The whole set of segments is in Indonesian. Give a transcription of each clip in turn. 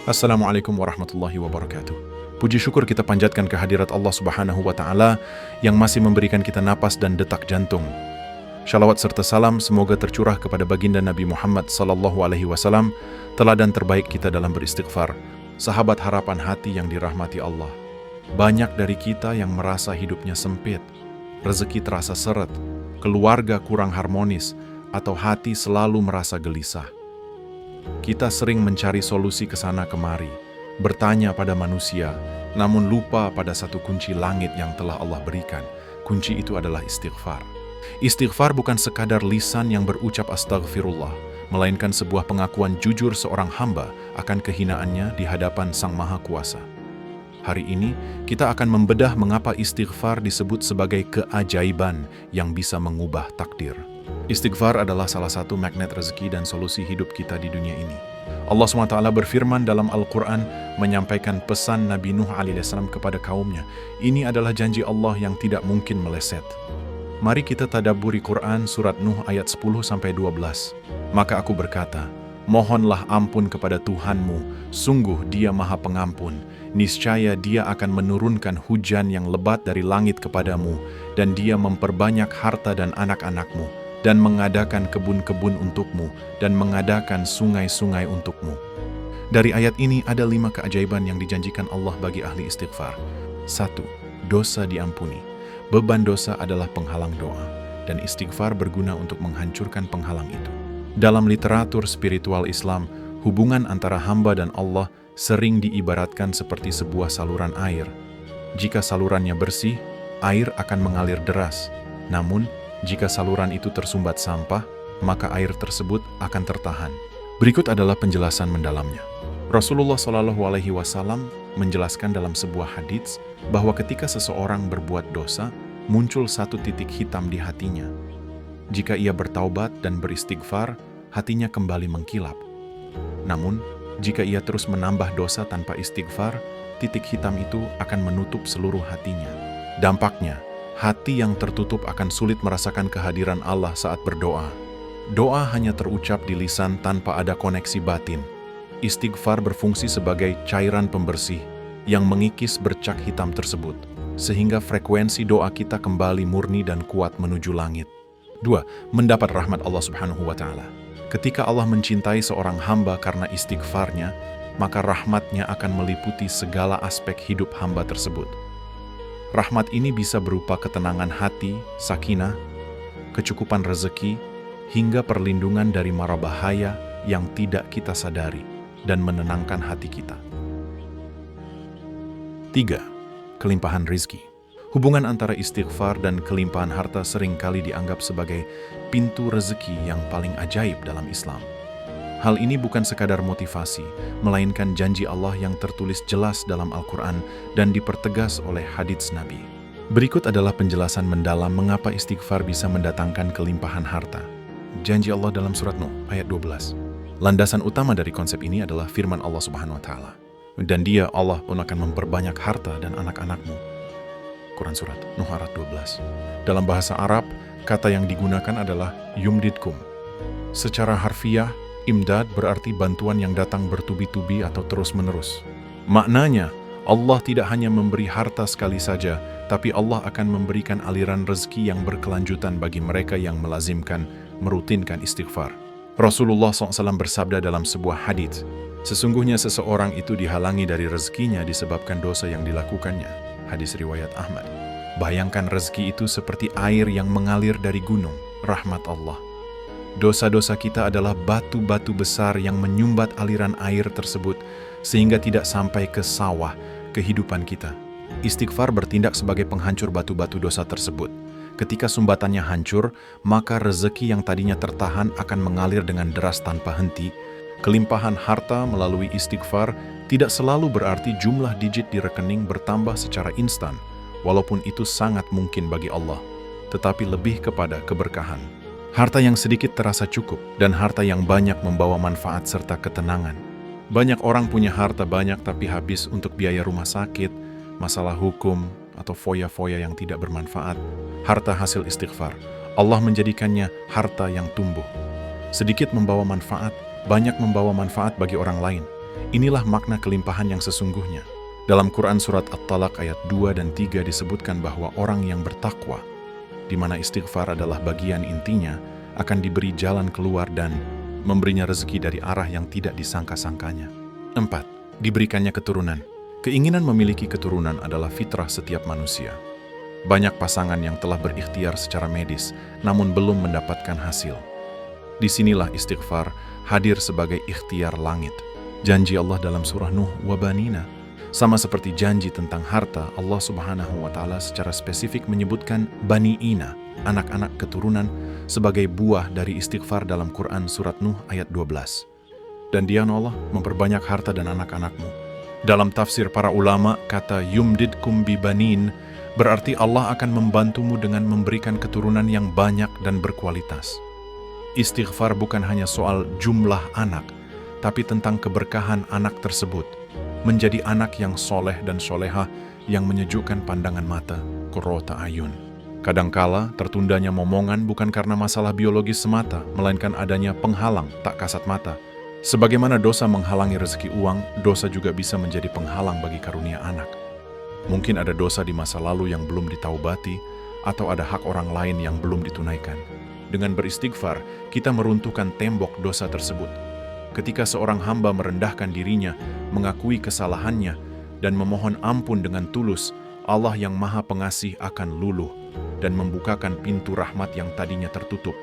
Assalamualaikum warahmatullahi wabarakatuh. Puji syukur kita panjatkan kehadirat Allah Subhanahu wa Ta'ala yang masih memberikan kita napas dan detak jantung. Shalawat serta salam semoga tercurah kepada baginda Nabi Muhammad sallallahu alaihi wasallam, teladan terbaik kita dalam beristighfar, sahabat harapan hati yang dirahmati Allah. Banyak dari kita yang merasa hidupnya sempit, rezeki terasa seret, keluarga kurang harmonis, atau hati selalu merasa gelisah. Kita sering mencari solusi ke sana kemari, bertanya pada manusia, namun lupa pada satu kunci langit yang telah Allah berikan. Kunci itu adalah istighfar. Istighfar bukan sekadar lisan yang berucap astagfirullah, melainkan sebuah pengakuan jujur seorang hamba akan kehinaannya di hadapan Sang Maha Kuasa. Hari ini, kita akan membedah mengapa istighfar disebut sebagai keajaiban yang bisa mengubah takdir. Istighfar adalah salah satu magnet rezeki dan solusi hidup kita di dunia ini. Allah SWT berfirman dalam Al-Quran menyampaikan pesan Nabi Nuh AS kepada kaumnya. Ini adalah janji Allah yang tidak mungkin meleset. Mari kita tadabburi Quran surat Nuh ayat 10-12. Maka aku berkata, mohonlah ampun kepada Tuhanmu, sungguh Dia Maha Pengampun. Niscaya Dia akan menurunkan hujan yang lebat dari langit kepadamu, dan Dia memperbanyak harta dan anak-anakmu, dan mengadakan kebun-kebun untukmu, dan mengadakan sungai-sungai untukmu. Dari ayat ini ada 5 keajaiban yang dijanjikan Allah bagi ahli istighfar. 1. Dosa diampuni. Beban dosa adalah penghalang doa, dan istighfar berguna untuk menghancurkan penghalang itu. Dalam literatur spiritual Islam, hubungan antara hamba dan Allah sering diibaratkan seperti sebuah saluran air. Jika salurannya bersih, air akan mengalir deras. Namun, jika saluran itu tersumbat sampah, maka air tersebut akan tertahan. Berikut adalah penjelasan mendalamnya. Rasulullah SAW menjelaskan dalam sebuah hadits bahwa ketika seseorang berbuat dosa, muncul satu titik hitam di hatinya. Jika ia bertaubat dan beristighfar, hatinya kembali mengkilap. Namun, jika ia terus menambah dosa tanpa istighfar, titik hitam itu akan menutup seluruh hatinya. Dampaknya, hati yang tertutup akan sulit merasakan kehadiran Allah saat berdoa. Doa hanya terucap di lisan tanpa ada koneksi batin. Istighfar berfungsi sebagai cairan pembersih yang mengikis bercak hitam tersebut, sehingga frekuensi doa kita kembali murni dan kuat menuju langit. 2. Mendapat rahmat Allah Subhanahu wa Ta'ala. Ketika Allah mencintai seorang hamba karena istighfarnya, maka rahmatnya akan meliputi segala aspek hidup hamba tersebut. Rahmat ini bisa berupa ketenangan hati, sakinah, kecukupan rezeki, hingga perlindungan dari mara bahaya yang tidak kita sadari, dan menenangkan hati kita. 3. Kelimpahan rizki. Hubungan antara istighfar dan kelimpahan harta seringkali dianggap sebagai pintu rezeki yang paling ajaib dalam Islam. Hal ini bukan sekadar motivasi, melainkan janji Allah yang tertulis jelas dalam Al-Quran dan dipertegas oleh hadits Nabi. Berikut adalah penjelasan mendalam mengapa istighfar bisa mendatangkan kelimpahan harta. Janji Allah dalam surat Nuh ayat 12. Landasan utama dari konsep ini adalah firman Allah Subhanahu wa Ta'ala. Dan Dia, Allah, pun akan memperbanyak harta dan anak-anakmu. Quran surat Nuh ayat 12. Dalam bahasa Arab, kata yang digunakan adalah yumdidkum. Secara harfiah, imdad berarti bantuan yang datang bertubi-tubi atau terus-menerus. Maknanya, Allah tidak hanya memberi harta sekali saja, tapi Allah akan memberikan aliran rezeki yang berkelanjutan bagi mereka yang melazimkan, merutinkan istighfar. Rasulullah SAW bersabda dalam sebuah hadits, sesungguhnya seseorang itu dihalangi dari rezekinya disebabkan dosa yang dilakukannya. Hadis riwayat Ahmad. Bayangkan rezeki itu seperti air yang mengalir dari gunung, rahmat Allah. Dosa-dosa kita adalah batu-batu besar yang menyumbat aliran air tersebut sehingga tidak sampai ke sawah kehidupan kita. Istighfar bertindak sebagai penghancur batu-batu dosa tersebut. Ketika sumbatannya hancur, maka rezeki yang tadinya tertahan akan mengalir dengan deras tanpa henti. Kelimpahan harta melalui istighfar tidak selalu berarti jumlah digit di rekening bertambah secara instan, walaupun itu sangat mungkin bagi Allah, tetapi lebih kepada keberkahan. Harta yang sedikit terasa cukup, dan harta yang banyak membawa manfaat serta ketenangan. Banyak orang punya harta banyak tapi habis untuk biaya rumah sakit, masalah hukum, atau foya-foya yang tidak bermanfaat. Harta hasil istighfar, Allah menjadikannya harta yang tumbuh. Sedikit membawa manfaat, banyak membawa manfaat bagi orang lain. Inilah makna kelimpahan yang sesungguhnya. Dalam Quran Surat At-Talaq ayat 2 dan 3 disebutkan bahwa orang yang bertakwa, di mana istighfar adalah bagian intinya, akan diberi jalan keluar dan memberinya rezeki dari arah yang tidak disangka-sangkanya. 4. Diberikannya keturunan. Keinginan memiliki keturunan adalah fitrah setiap manusia. Banyak pasangan yang telah berikhtiar secara medis, namun belum mendapatkan hasil. Disinilah istighfar hadir sebagai ikhtiar langit. Janji Allah dalam surah Nuh, wabanina. Sama seperti janji tentang harta, Allah Subhanahu wa Ta'ala secara spesifik menyebutkan baniina, anak-anak keturunan, sebagai buah dari istighfar dalam Quran Surat Nuh ayat 12. Dan Dia Allah memperbanyak harta dan anak-anakmu. Dalam tafsir para ulama, kata yumdidkum bibanin berarti Allah akan membantumu dengan memberikan keturunan yang banyak dan berkualitas. Istighfar bukan hanya soal jumlah anak, tapi tentang keberkahan anak tersebut. Menjadi anak yang soleh dan solehah yang menyejukkan pandangan mata, qurrata ayun. Kadangkala tertundanya momongan bukan karena masalah biologis semata, melainkan adanya penghalang tak kasat mata. Sebagaimana dosa menghalangi rezeki uang, dosa juga bisa menjadi penghalang bagi karunia anak. Mungkin ada dosa di masa lalu yang belum ditaubati, atau ada hak orang lain yang belum ditunaikan. Dengan beristighfar, kita meruntuhkan tembok dosa tersebut. Ketika seorang hamba merendahkan dirinya, mengakui kesalahannya, dan memohon ampun dengan tulus, Allah yang Maha Pengasih akan luluh dan membukakan pintu rahmat yang tadinya tertutup.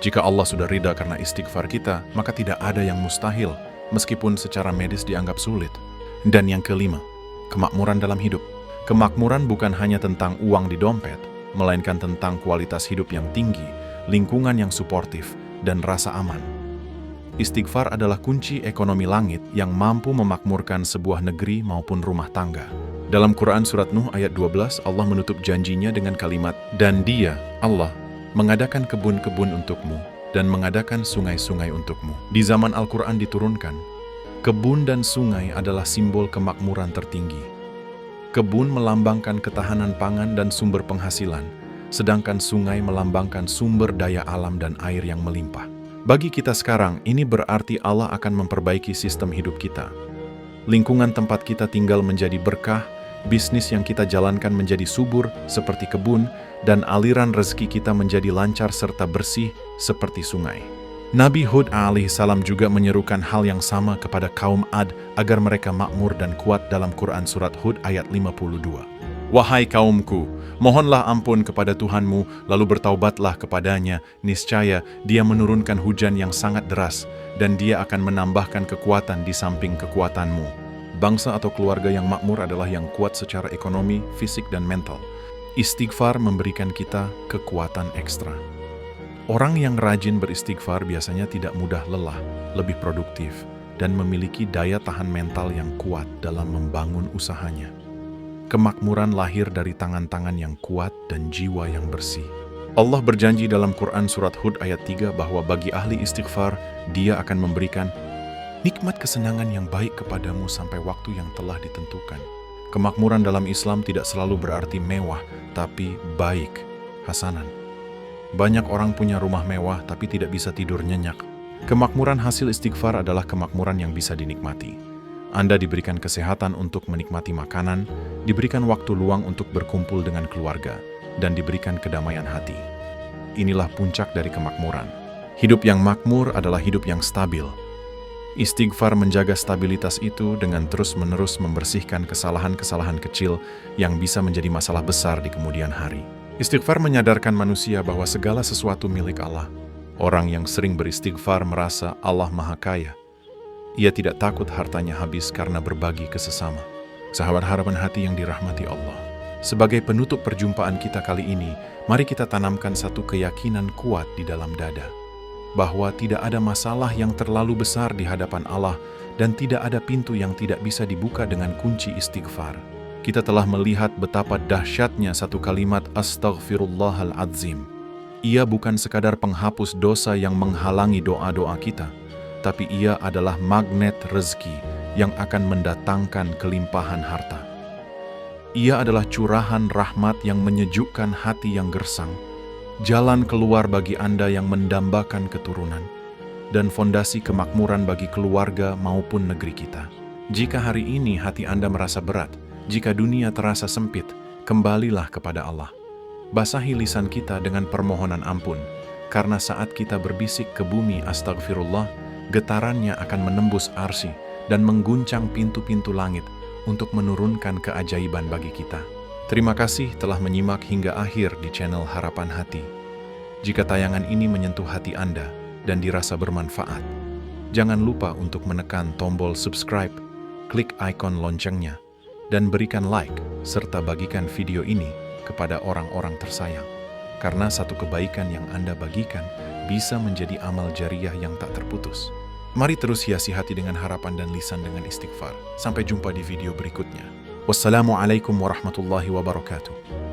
Jika Allah sudah ridha karena istighfar kita, maka tidak ada yang mustahil, meskipun secara medis dianggap sulit. Dan yang kelima, kemakmuran dalam hidup. Kemakmuran bukan hanya tentang uang di dompet, melainkan tentang kualitas hidup yang tinggi, lingkungan yang suportif, dan rasa aman. Istighfar adalah kunci ekonomi langit yang mampu memakmurkan sebuah negeri maupun rumah tangga. Dalam Quran Surat Nuh ayat 12, Allah menutup janjinya dengan kalimat, dan Dia, Allah, mengadakan kebun-kebun untukmu dan mengadakan sungai-sungai untukmu. Di zaman Al-Quran diturunkan, kebun dan sungai adalah simbol kemakmuran tertinggi. Kebun melambangkan ketahanan pangan dan sumber penghasilan, sedangkan sungai melambangkan sumber daya alam dan air yang melimpah. Bagi kita sekarang, ini berarti Allah akan memperbaiki sistem hidup kita. Lingkungan tempat kita tinggal menjadi berkah, bisnis yang kita jalankan menjadi subur seperti kebun, dan aliran rezeki kita menjadi lancar serta bersih seperti sungai. Nabi Hud alaihissalam juga menyerukan hal yang sama kepada kaum Ad agar mereka makmur dan kuat dalam Quran Surat Hud ayat 52. Wahai kaumku, mohonlah ampun kepada Tuhanmu, lalu bertaubatlah kepadanya, niscaya Dia menurunkan hujan yang sangat deras, dan Dia akan menambahkan kekuatan di samping kekuatanmu. Bangsa atau keluarga yang makmur adalah yang kuat secara ekonomi, fisik, dan mental. Istighfar memberikan kita kekuatan ekstra. Orang yang rajin beristighfar biasanya tidak mudah lelah, lebih produktif, dan memiliki daya tahan mental yang kuat dalam membangun usahanya. Kemakmuran lahir dari tangan-tangan yang kuat dan jiwa yang bersih. Allah berjanji dalam Quran Surat Hud ayat 3 bahwa bagi ahli istighfar, Dia akan memberikan nikmat kesenangan yang baik kepadamu sampai waktu yang telah ditentukan. Kemakmuran dalam Islam tidak selalu berarti mewah, tapi baik, hasanan. Banyak orang punya rumah mewah tapi tidak bisa tidur nyenyak. Kemakmuran hasil istighfar adalah kemakmuran yang bisa dinikmati. Anda diberikan kesehatan untuk menikmati makanan, diberikan waktu luang untuk berkumpul dengan keluarga, dan diberikan kedamaian hati. Inilah puncak dari kemakmuran. Hidup yang makmur adalah hidup yang stabil. Istighfar menjaga stabilitas itu dengan terus-menerus membersihkan kesalahan-kesalahan kecil yang bisa menjadi masalah besar di kemudian hari. Istighfar menyadarkan manusia bahwa segala sesuatu milik Allah. Orang yang sering beristighfar merasa Allah Maha Kaya. Ia tidak takut hartanya habis karena berbagi ke sesama. Sahabat harapan hati yang dirahmati Allah. Sebagai penutup perjumpaan kita kali ini, mari kita tanamkan satu keyakinan kuat di dalam dada. Bahwa tidak ada masalah yang terlalu besar di hadapan Allah dan tidak ada pintu yang tidak bisa dibuka dengan kunci istighfar. Kita telah melihat betapa dahsyatnya satu kalimat Astaghfirullahaladzim. Ia bukan sekadar penghapus dosa yang menghalangi doa-doa kita, tapi ia adalah magnet rezeki yang akan mendatangkan kelimpahan harta. Ia adalah curahan rahmat yang menyejukkan hati yang gersang, jalan keluar bagi Anda yang mendambakan keturunan, dan fondasi kemakmuran bagi keluarga maupun negeri kita. Jika hari ini hati Anda merasa berat, jika dunia terasa sempit, kembalilah kepada Allah. Basahi lisan kita dengan permohonan ampun, karena saat kita berbisik ke bumi astagfirullah, getarannya akan menembus arsy dan mengguncang pintu-pintu langit untuk menurunkan keajaiban bagi kita. Terima kasih telah menyimak hingga akhir di channel Harapan Hati. Jika tayangan ini menyentuh hati Anda dan dirasa bermanfaat, jangan lupa untuk menekan tombol subscribe, klik ikon loncengnya, dan berikan like serta bagikan video ini kepada orang-orang tersayang. Karena satu kebaikan yang Anda bagikan bisa menjadi amal jariah yang tak terputus. Mari terus hiasi hati dengan harapan dan lisan dengan istighfar. Sampai jumpa di video berikutnya. Wassalamualaikum warahmatullahi wabarakatuh.